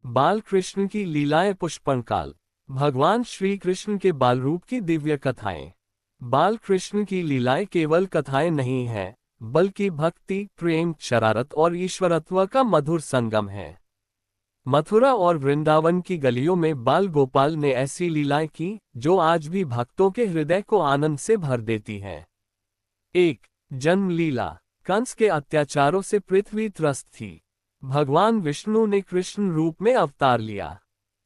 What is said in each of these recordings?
बाल कृष्ण की लीलाएं पुष्पनकाल। भगवान श्री कृष्ण के बाल रूप की दिव्य कथाएं। बाल कृष्ण की लीलाएं केवल कथाएं नहीं हैं, बल्कि भक्ति, प्रेम, शरारत और ईश्वरत्व का मधुर संगम है। मथुरा और वृंदावन की गलियों में बाल गोपाल ने ऐसी लीलाएं की जो आज भी भक्तों के हृदय को आनंद से भर देती हैं। 1. जन्म लीला। कंस के अत्याचारों से पृथ्वी त्रस्त थी। भगवान विष्णु ने कृष्ण रूप में अवतार लिया।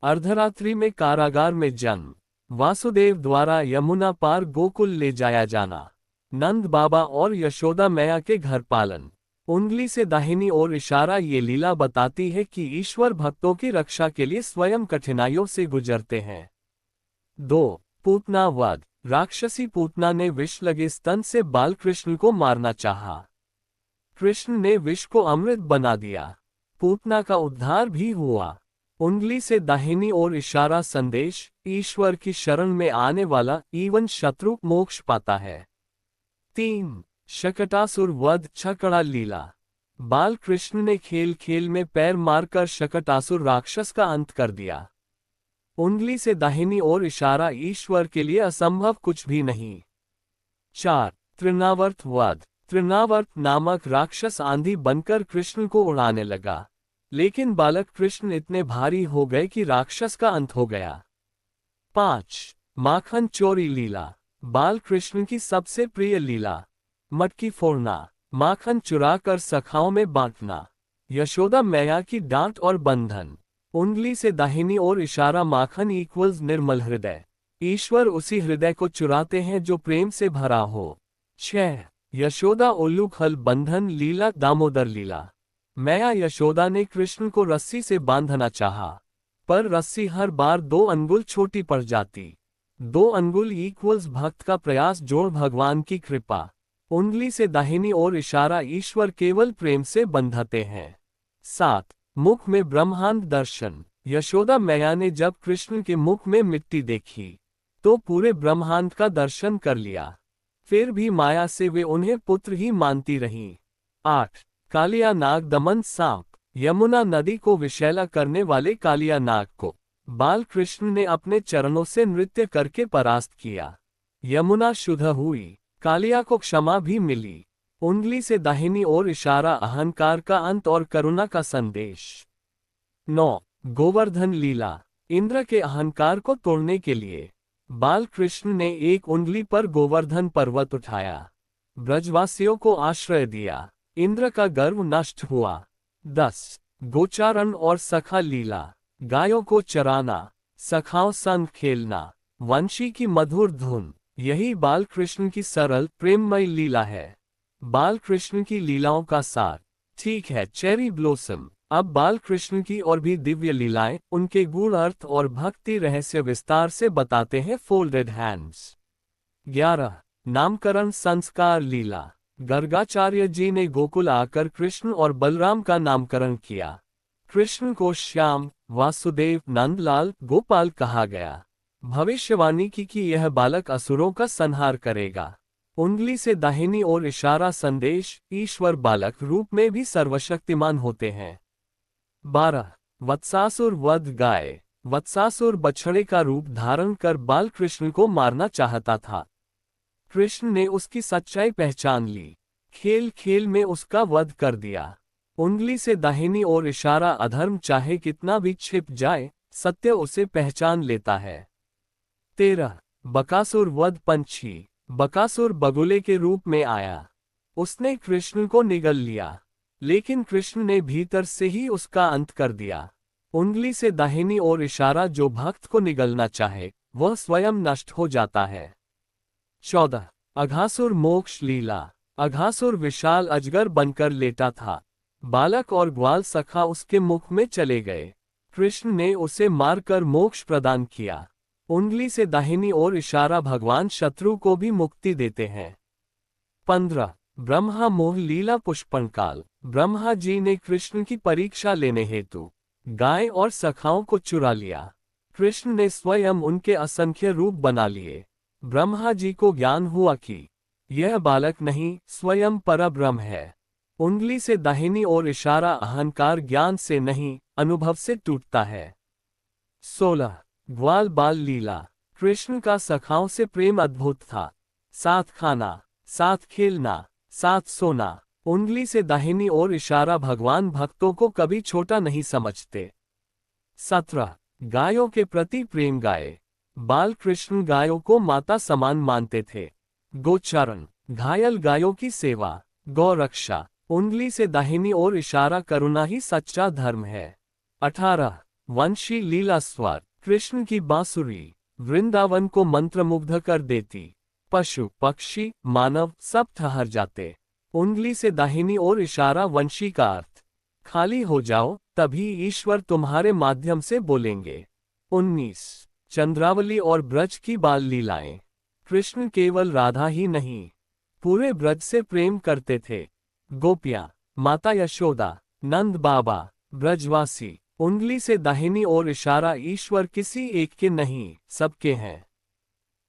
अर्धरात्रि में कारागार में जन्म। वासुदेव द्वारा यमुना पार गोकुल ले जाया जाना। नंद बाबा और यशोदा मैया के घर पालन। उंगली से दाहिनी ओर इशारा। ये लीला बताती है कि ईश्वर भक्तों की रक्षा के लिए स्वयं कठिनाइयों से गुजरते हैं। 2. पूतना वध। राक्षसी पूतना ने विष लगे स्तन से बाल कृष्ण को मारना चाहा। कृष्ण ने विष को अमृत बना दिया। पूतना का उद्धार भी हुआ। उंगली से दाहिनी ओर इशारा। संदेश: ईश्वर की शरण में आने वाला एवं शत्रु मोक्ष पाता है। 3. शकटासुर वध। छकड़ा लीला। बाल कृष्ण ने खेल खेल में पैर मारकर शकटासुर राक्षस का अंत कर दिया। उंगली से दाहिनी ओर इशारा। ईश्वर के लिए असंभव कुछ भी नहीं। 4. तृणावर्त वध। तृणावर्त नामक राक्षस आंधी बनकर कृष्ण को उड़ाने लगा, लेकिन बालक कृष्ण इतने भारी हो गए कि राक्षस का अंत हो गया। 5. माखन चोरी लीला। बाल कृष्ण की सबसे प्रिय लीला। मटकी फोड़ना, माखन चुराकर सखाओं में बांटना। यशोदा मैया की डांट और बंधन। उंगली से दाहिनी ओर इशारा। माखन इक्वल्स निर्मल हृदय। ईश्वर उसी हृदय को चुराते हैं जो प्रेम से भरा हो। 6. यशोदा उल्लूक हल बंधन लीला। दामोदर लीला। मैया यशोदा ने कृष्ण को रस्सी से बांधना चाहा, पर रस्सी हर बार 2 अंगुल छोटी पड़ जाती। 2 अंगुल इक्वल्स भक्त का प्रयास जोड़ भगवान की कृपा। उंगली से दाहिनी ओर इशारा। ईश्वर केवल प्रेम से बंधते हैं। 7. मुख में ब्रह्मांड दर्शन। यशोदा मैया ने जब कृष्ण के मुख में मिट्टी देखी तो पूरे ब्रह्मांड का दर्शन कर लिया। फिर भी माया से वे उन्हें पुत्र ही मानती रहीं। 8. कालिया नाग दमन सांप। यमुना नदी को विषैला करने वाले कालिया नाग को बाल कृष्ण ने अपने चरणों से नृत्य करके परास्त किया। यमुना शुद्ध हुई, कालिया को क्षमा भी मिली। उंगली से दाहिनी ओर इशारा। अहंकार का अंत और करुणा का संदेश। 9. गोवर्धन लीला। इंद्र के अहंकार को तोड़ने के लिए बाल कृष्ण ने एक उंगली पर गोवर्धन पर्वत उठाया, ब्रजवासियों को आश्रय दिया। इंद्र का गर्व नष्ट हुआ। 10. गोचारण और सखा लीला। गायों को चराना, सखाओं संग खेलना, वंशी की मधुर धुन, यही बाल कृष्ण की सरल प्रेममय लीला है। बाल कृष्ण की लीलाओं का सार। ठीक है चेरी ब्लॉसम। अब बाल कृष्ण की और भी दिव्य लीलाएं, उनके गूढ़ अर्थ और भक्ति रहस्य विस्तार से बताते हैं। Folded hands. 11. नामकरण संस्कार लीला। गर्गाचार्य जी ने गोकुल आकर कृष्ण और बलराम का नामकरण किया। कृष्ण को श्याम, वासुदेव, नंदलाल, गोपाल कहा गया। भविष्यवाणी की कि यह बालक असुरों का संहार करेगा। उंगली से दाहिनी ओर इशारा। संदेश: ईश्वर बालक रूप में भी सर्वशक्तिमान होते हैं। 12. वत्सासुर वध। गाय। वत्सासुर बछड़े का रूप धारण कर बाल कृष्ण को मारना चाहता था। कृष्ण ने उसकी सच्चाई पहचान ली, खेल खेल में उसका वध कर दिया। उंगली से दाहिनी ओर इशारा। अधर्म चाहे कितना भी छिप जाए, सत्य उसे पहचान लेता है। 13. बकासुर वध। पंछी। बकासुर बगुले के रूप में आया। उसने कृष्ण को निगल लिया, लेकिन कृष्ण ने भीतर से ही उसका अंत कर दिया। उंगली से दाहिनी ओर इशारा। जो भक्त को निगलना चाहे वह स्वयं नष्ट हो जाता है। 14. अघासुर मोक्ष लीला। अघासुर विशाल अजगर बनकर लेटा था। बालक और ग्वाल सखा उसके मुख में चले गए। कृष्ण ने उसे मारकर मोक्ष प्रदान किया। उंगली से दाहिनी ओर इशारा। भगवान शत्रु को भी मुक्ति देते हैं। 15. ब्रह्मा मोह लीला पुष्पनकाल। ब्रह्मा जी ने कृष्ण की परीक्षा लेने हेतु गाय और सखाओं को चुरा लिया। कृष्ण ने स्वयं उनके असंख्य रूप बना लिए। ब्रह्मा जी को ज्ञान हुआ कि यह बालक नहीं, स्वयं परब्रह्म है। उंगली से दाहिनी ओर इशारा। अहंकार ज्ञान से नहीं, अनुभव से टूटता है। 16 ग्वाल बाल लीला। कृष्ण का सखाओं से प्रेम अद्भुत था। साथ खाना, साथ खेलना, साथ सोना। उंगली से दाहिनी ओर इशारा। भगवान भक्तों को कभी छोटा नहीं समझते। 17 गायों के प्रति प्रेम। गाय बाल कृष्ण गायों को माता समान मानते थे। गोचारण घायल गायों की सेवा। गौ रक्षा। उंगली से दाहिनी ओर इशारा। करुणा ही सच्चा धर्म है। 18 वंशी लीला स्वर। कृष्ण की बांसुरी वृंदावन को मंत्रमुग्ध कर देती। पशु पक्षी मानव सब ठहर जाते। उंगली से दाहिनी ओर इशारा। वंशी का अर्थ खाली हो जाओ, तभी ईश्वर तुम्हारे माध्यम से बोलेंगे। 19 चंद्रावली और ब्रज की बाल लीलाएं। कृष्ण केवल राधा ही नहीं, पूरे ब्रज से प्रेम करते थे। गोपियां, माता यशोदा, नंद बाबा, ब्रजवासी। उंगली से दाहिनी ओर इशारा। ईश्वर किसी एक के नहीं, सबके हैं।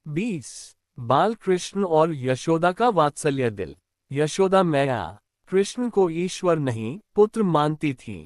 20 बाल कृष्ण और यशोदा का वात्सल्य दिल। यशोदा मैया कृष्ण को ईश्वर नहीं पुत्र मानती थी।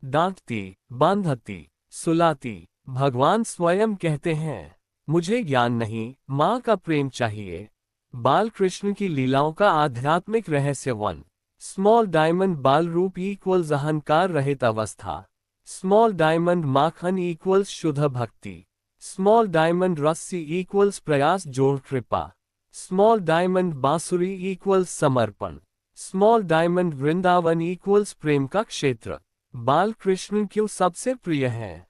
डांटती, बांधती, सुलाती। भगवान स्वयं कहते हैं, मुझे ज्ञान नहीं, माँ का प्रेम चाहिए। बाल कृष्ण की लीलाओं का आध्यात्मिक रहस्य। 1 स्मॉल डायमंड बाल रूप इक्वल्स अहंकार रहित अवस्था। स्मॉल डायमंड माखन इक्वल्स शुद्ध भक्ति। स्मॉल डायमंड रस्सी इक्वल्स प्रयास जोड़ कृपा। स्मॉल डायमंड बांसुरी इक्वल्स समर्पण। स्मॉल डायमंड वृंदावन इक्वल्स प्रेम का क्षेत्र। बाल कृष्ण क्यों सबसे प्रिय हैं?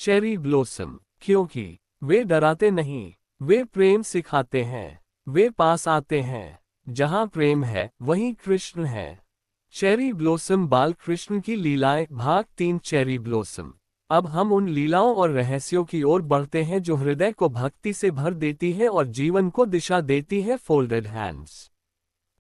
चेरी ब्लॉसम क्योंकि वे डराते नहीं, वे प्रेम सिखाते हैं। वे पास आते हैं। जहां प्रेम है वहीं कृष्ण है। चेरी ब्लॉसम बाल कृष्ण की लीलाएं। भाग 3 चेरी ब्लॉसम। अब हम उन लीलाओं और रहस्यों की ओर बढ़ते हैं जो हृदय को भक्ति से भर देती है और जीवन को दिशा देती है। Folded hands.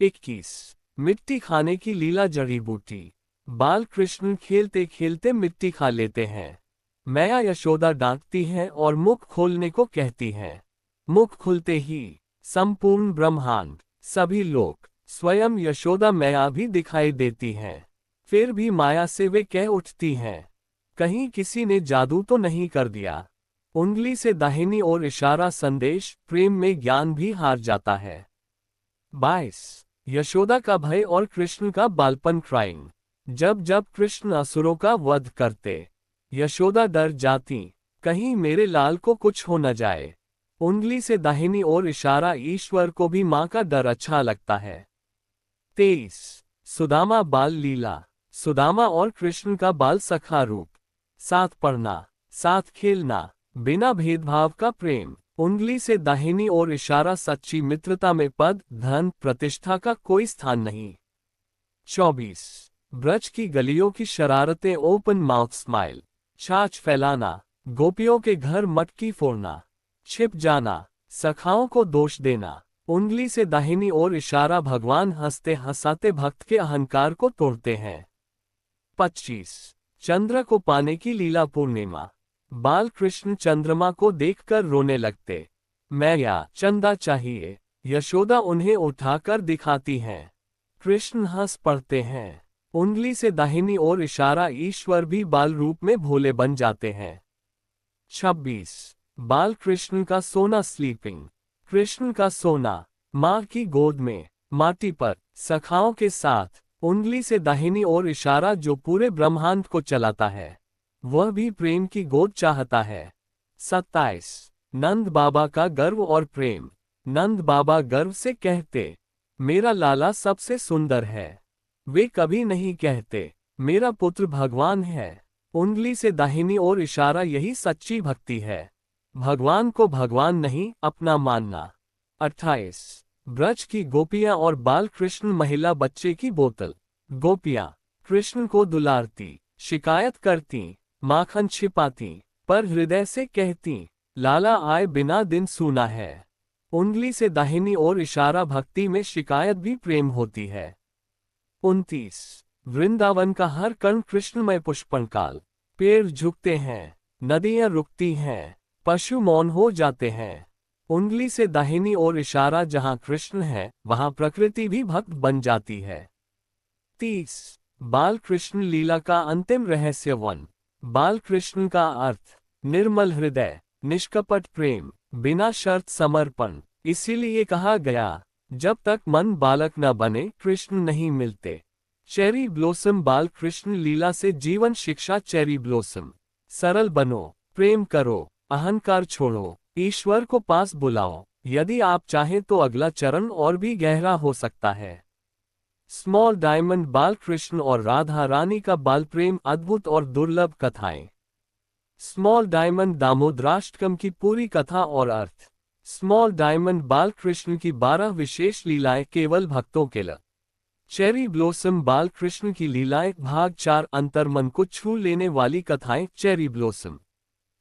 21 मिट्टी खाने की लीला। जड़ी बूटी। बाल कृष्ण खेलते खेलते मिट्टी खा लेते हैं। मैया यशोदा डांटती है और मुख खोलने को कहती है। मुख खुलते ही संपूर्ण ब्रह्मांड, सभी लोग, स्वयं यशोदा मैया भी दिखाई देती हैं। फिर भी माया से वे कह उठती हैं, कहीं किसी ने जादू तो नहीं कर दिया। उंगली से दाहिनी ओर इशारा। संदेश प्रेम में ज्ञान भी हार जाता है। 22 यशोदा का भय और कृष्ण का बालपन। क्राइंग। जब जब कृष्ण असुरों का वध करते, यशोदा डर जाती, कहीं मेरे लाल को कुछ हो न जाए। उंगली से दाहिनी ओर इशारा। ईश्वर को भी मां का डर अच्छा लगता है। 23 सुदामा बाल लीला। सुदामा और कृष्ण का बाल सखा रूप। साथ पढ़ना, साथ खेलना, बिना भेदभाव का प्रेम। उंगली से दाहिनी ओर इशारा। सच्ची मित्रता में पद, धन, प्रतिष्ठा का कोई स्थान नहीं। 24 ब्रज की गलियों की शरारतें। Open mouth smile. छाछ फैलाना, गोपियों के घर मटकी फोड़ना, छिप जाना, सखाओं को दोष देना। उंगली से दाहिनी ओर इशारा। भगवान हंसते हंसाते भक्त के अहंकार को तोड़ते हैं। 25 चंद्र को पाने की लीला। पूर्णिमा। बाल कृष्ण चंद्रमा को देखकर रोने लगते। मैया चंदा चाहिए। यशोदा उन्हें उठाकर दिखाती हैं। कृष्ण हंस पड़ते हैं। उंगली से दाहिनी ओर इशारा। ईश्वर भी बाल रूप में भोले बन जाते हैं। 26 बाल कृष्ण का सोना। स्लीपिंग। कृष्ण का सोना माँ की गोद में, माटी पर, सखाओं के साथ। उंगली से दाहिनी ओर इशारा। जो पूरे ब्रह्मांड को चलाता है, वह भी प्रेम की गोद चाहता है। 27 नंद बाबा का गर्व और प्रेम। नंद बाबा गर्व से कहते, मेरा लाला सबसे सुंदर है। वे कभी नहीं कहते, मेरा पुत्र भगवान है। उंगली से दाहिनी ओर इशारा। यही सच्ची भक्ति है, भगवान को भगवान नहीं अपना मानना। 28 ब्रज की गोपियां और बाल कृष्ण। महिला बच्चे की बोतल। गोपियां कृष्ण को दुलारती, शिकायत करती, माखन छिपाती, पर हृदय से कहती, लाला आए बिना दिन सूना है। उंगली से दाहिनी ओर इशारा। भक्ति में शिकायत भी प्रेम होती है। 29 वृंदावन का हर कण कृष्णमय पुष्पन काल। पेड़ झुकते हैं, नदियां रुकती हैं, पशु मौन हो जाते हैं। उंगली से दाहिनी ओर इशारा। जहां कृष्ण है वहां प्रकृति भी भक्त बन जाती है। 30 बाल कृष्ण लीला का अंतिम रहस्य। 1 बाल कृष्ण का अर्थ निर्मल हृदय, निष्कपट प्रेम, बिना शर्त समर्पण। इसीलिए कहा गया, जब तक मन बालक न बने कृष्ण नहीं मिलते। चेरी ब्लॉसम बाल कृष्ण लीला से जीवन शिक्षा। चेरी ब्लॉसम, सरल बनो, प्रेम करो, अहंकार छोड़ो, ईश्वर को पास बुलाओ। यदि आप चाहें तो अगला चरण और भी गहरा हो सकता है। स्मॉल डायमंड बाल कृष्ण और राधा रानी का बाल प्रेम, अद्भुत और दुर्लभ कथाएं। स्मॉल डायमंड दामोदराष्टकम की पूरी कथा और अर्थ। स्मॉल डायमंड बाल कृष्ण की 12 विशेष लीलाएं केवल भक्तों के लिए। चेरी ब्लॉसम बाल कृष्ण की लीलाएं भाग 4 अंतर्मन को छू लेने वाली कथाएं। Cherry blossom.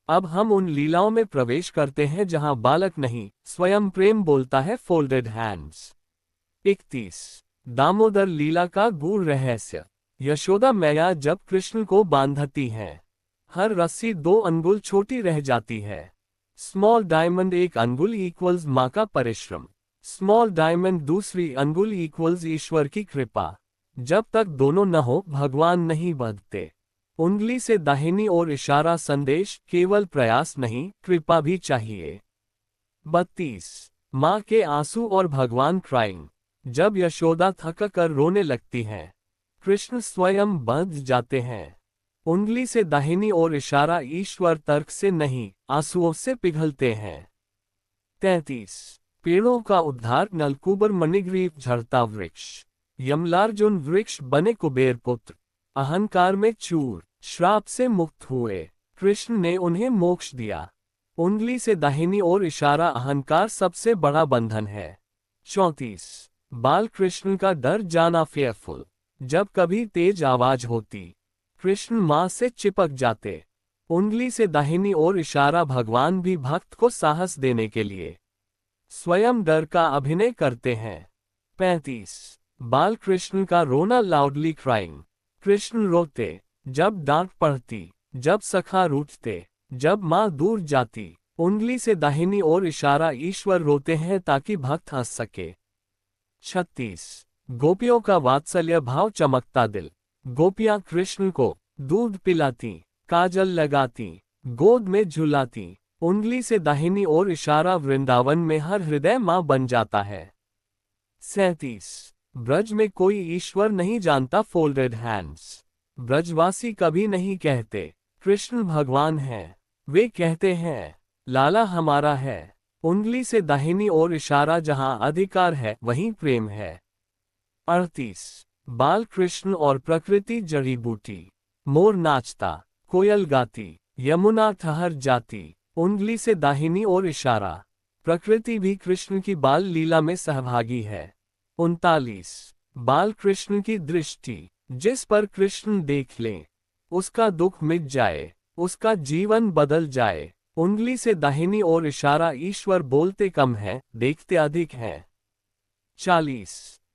अब हम उन लीलाओं में प्रवेश करते हैं जहां बालक नहीं, स्वयं प्रेम बोलता है। Folded hands. 31 दामोदर लीला का गूढ़ रहस्य। यशोदा मैया जब कृष्ण को बांधती हैं, हर रस्सी 2 अंगुल छोटी रह जाती है। स्मॉल डायमंड 1 अंगुल इक्वल्स माँ का परिश्रम। स्मॉल डायमंड दूसरी अंगुल इक्वल्स ईश्वर की कृपा। जब तक दोनों न हो भगवान नहीं बढ़ते। उंगली से दाहिनी ओर इशारा संदेश, केवल प्रयास नहीं, कृपा भी चाहिए। 32 माँ के आंसू और भगवान क्राइंग। जब यशोदा थक कर रोने लगती हैं, कृष्ण स्वयं बंध जाते हैं। उंगली से दाहिनी ओर इशारा, ईश्वर तर्क से नहीं, आंसुओं से पिघलते हैं। 33 पेड़ों का उद्धार। नलकूबर मणिग्रीव झड़ता वृक्ष। यमलार्जुन वृक्ष बने कुबेर पुत्र। अहंकार में चूर, श्राप से मुक्त हुए। कृष्ण ने उन्हें मोक्ष दिया। उंगली से दाहिनी ओर इशारा, अहंकार सबसे बड़ा बंधन है। 34 बाल कृष्ण का डर जाना फेयरफुल। जब कभी तेज आवाज होती, कृष्ण मां से चिपक जाते। उंगली से दाहिनी ओर इशारा, भगवान भी भक्त को साहस देने के लिए स्वयं डर का अभिनय करते हैं। 35 बाल कृष्ण का रोना। Loudly crying. कृष्ण रोते जब डांट पड़ती, जब सखा रूठते, जब मां दूर जाती। उंगली से दाहिनी ओर इशारा, ईश्वर रोते हैं ताकि भक्त हंस सके। 36 गोपियों का वात्सल्य भाव। चमकता दिल। गोपियां कृष्ण को दूध पिलाती, काजल लगाती, गोद में झुलाती। उंगली से दाहिनी ओर इशारा, वृंदावन में हर हृदय मां बन जाता है। 37 ब्रज में कोई ईश्वर नहीं जानता। Folded hands. ब्रजवासी कभी नहीं कहते कृष्ण भगवान है, वे कहते हैं लाला हमारा है। उंगली से दाहिनी ओर इशारा, जहां अधिकार है वहीं प्रेम है। 38 बाल कृष्ण और प्रकृति। जड़ी बूटी। मोर नाचता, कोयल गाती, यमुना ठहर जाती। उंगली से दाहिनी ओर इशारा, प्रकृति भी कृष्ण की बाल लीला में सहभागी है। 39 बाल कृष्ण की दृष्टि। जिस पर कृष्ण देख लें, उसका दुख मिट जाए, उसका जीवन बदल जाए। उंगली से दाहिनी ओर इशारा, ईश्वर बोलते कम है, देखते अधिक है। 40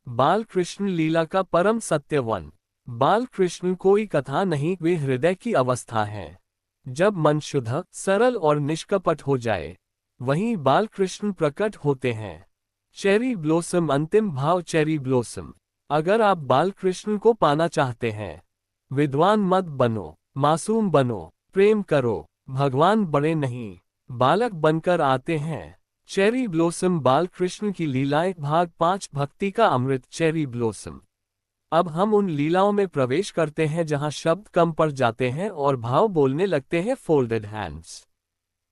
बाल कृष्ण लीला का परम सत्यवन। बाल कृष्ण कोई कथा नहीं, वे हृदय की अवस्था है। जब मन शुद्ध, सरल और निष्कपट हो जाए, वहीं बाल कृष्ण प्रकट होते हैं। चेरी ब्लॉसम अंतिम भाव। Cherry blossom. अगर आप बाल कृष्ण को पाना चाहते हैं, विद्वान मत बनो, मासूम बनो, प्रेम करो। भगवान बड़े नहीं, बालक बनकर आते हैं। चेरी ब्लॉसम बाल कृष्ण की लीलाएं भाग 5 भक्ति का अमृत। Cherry blossom. अब हम उन लीलाओं में प्रवेश करते हैं जहां शब्द कम पड़ जाते हैं और भाव बोलने लगते हैं। Folded hands.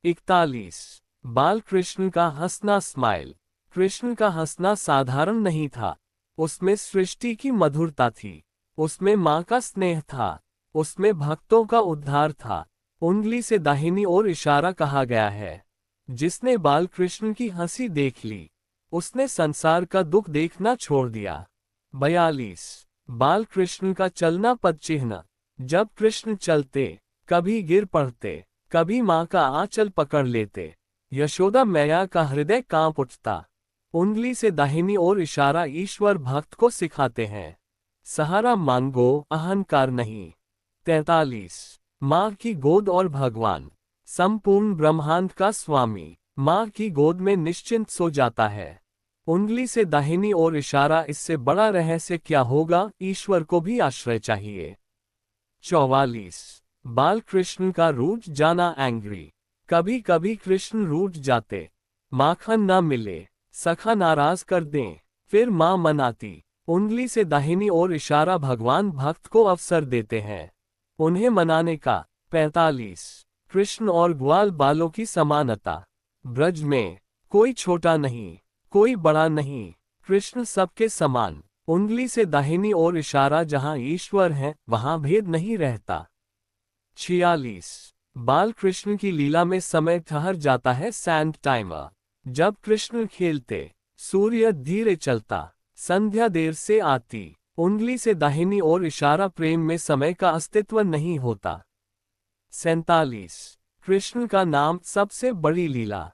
41 बाल कृष्ण का हंसना। स्माइल। कृष्ण का हंसना साधारण नहीं था, उसमें सृष्टि की मधुरता थी, उसमें मां का स्नेह था, उसमें भक्तों का उद्धार था। उंगली से दाहिनी ओर इशारा कहा गया है, जिसने बाल कृष्ण की हंसी देख ली, उसने संसार का दुख देखना छोड़ दिया। 42 बाल कृष्ण का चलना पद चिन्ह। जब कृष्ण चलते, कभी गिर पड़ते, कभी मां का आंचल पकड़ लेते। यशोदा मैया का हृदय कांप उठता। उंगली से दाहिनी ओर इशारा, ईश्वर भक्त को सिखाते हैं, सहारा मांगो, अहंकार नहीं। 43 माँ की गोद और भगवान। संपूर्ण ब्रह्मांड का स्वामी माँ की गोद में निश्चिंत सो जाता है। उंगली से दाहिनी ओर इशारा, इससे बड़ा रहस्य क्या होगा, ईश्वर को भी आश्रय चाहिए। 44 बाल कृष्ण का रूठ जाना एंग्री। कभी कभी कृष्ण रूठ जाते, माखन न मिले, सखा नाराज कर दें, फिर मां मनाती। उंगली से दाहिनी ओर इशारा भगवान भक्त को अवसर देते हैं उन्हें मनाने का। 45 कृष्ण और ग्वाल बालों की समानता। ब्रज में कोई छोटा नहीं, कोई बड़ा नहीं, कृष्ण सबके समान। उंगली से दाहिनी ओर इशारा, जहां ईश्वर है वहां भेद नहीं रहता। 46 बाल कृष्ण की लीला में समय ठहर जाता है सैंड टाइमर। जब कृष्ण खेलते, सूर्य धीरे चलता, संध्या देर से आती। उंगली से दाहिनी ओर इशारा, प्रेम में समय का अस्तित्व नहीं होता। 47 कृष्ण का नाम सबसे बड़ी लीला।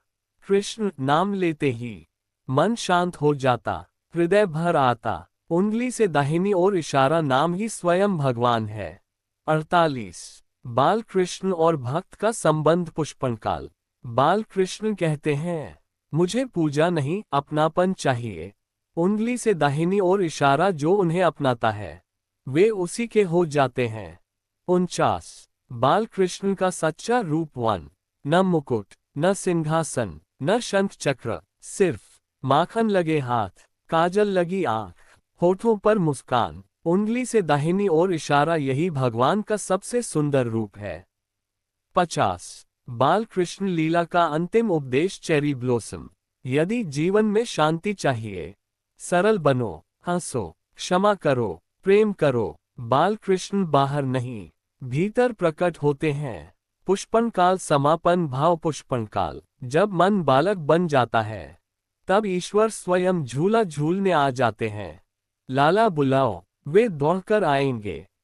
कृष्ण नाम लेते ही मन शांत हो जाता, हृदय भर आता। उंगली से दाहिनी ओर इशारा, नाम ही स्वयं भगवान है। 48 बाल कृष्ण और भक्त का संबंध पुष्पनकाल। बाल कृष्ण कहते हैं, मुझे पूजा नहीं अपनापन चाहिए। उंगली से दाहिनी ओर इशारा, जो उन्हें अपनाता है वे उसी के हो जाते हैं। 49 बाल कृष्ण का सच्चा रूप। 1 न मुकुट, न सिंहासन, न शंख चक्र, सिर्फ माखन लगे हाथ, काजल लगी आंख, होठों पर मुस्कान। उंगली से दाहिनी ओर इशारा, यही भगवान का सबसे सुंदर रूप है। 50 बाल कृष्ण लीला का अंतिम उपदेश, चेरी ब्लॉसम। यदि जीवन में शांति चाहिए, सरल बनो, हंसो, क्षमा करो, प्रेम करो। बाल कृष्ण बाहर नहीं, भीतर प्रकट होते हैं। पुष्पनकाल समापन भाव। पुष्पनकाल जब मन बालक बन जाता है, तब ईश्वर स्वयं झूला झूलने आ जाते हैं। लाला बुलाओ, वे दौड़कर आएंगे।